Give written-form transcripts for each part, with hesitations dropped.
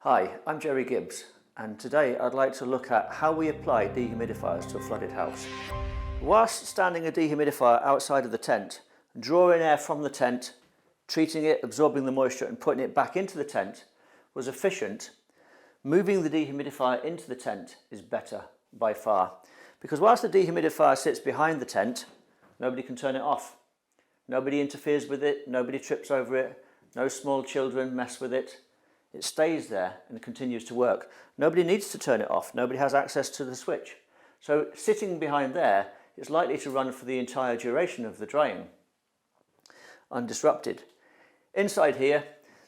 Hi, I'm Jerry Gibbs, and today I'd like to look at how we apply dehumidifiers to a flooded house. Whilst standing a dehumidifier outside of the tent, drawing air from the tent, treating it, absorbing the moisture and putting it back into the tent was efficient, moving the dehumidifier into the tent is better by far. Because whilst the dehumidifier sits behind the tent, nobody can turn it off. Nobody interferes with it, nobody trips over it, no small children mess with it. It stays there and continues to work. Nobody needs to turn it off. Nobody has access to the switch. So sitting behind there, it's likely to run for the entire duration of the drying, undisrupted. Inside here,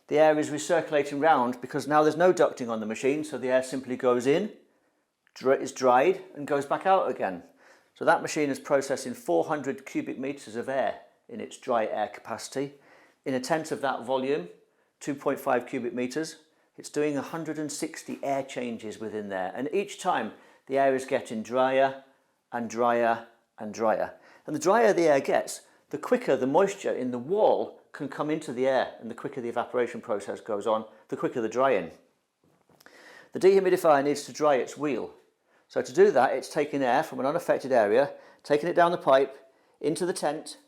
the air is recirculating round because now there's no ducting on the machine, so the air simply goes in, is dried and goes back out again. So that machine is processing 400 cubic metres of air in its dry air capacity. In a tent of that volume, 2.5 cubic metres, it's doing 160 air changes within there, and each time the air is getting drier and drier and drier. And the drier the air gets, the quicker the moisture in the wall can come into the air, and the quicker the evaporation process goes on, the quicker the drying. The dehumidifier needs to dry its wheel. So to do that, it's taking air from an unaffected area, taking it down the pipe, into the tent,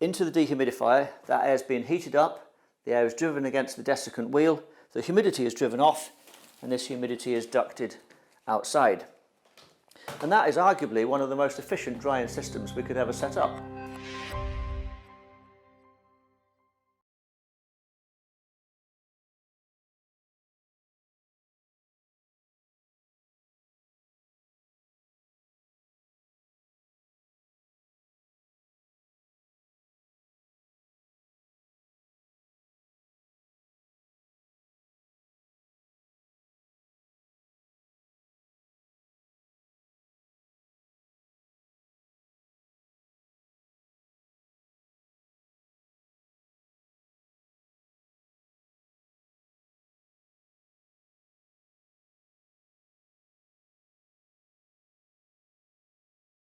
into the dehumidifier. That air is being heated up. The air is driven against the desiccant wheel, the humidity is driven off, and this humidity is ducted outside. And that is arguably one of the most efficient drying systems we could ever set up.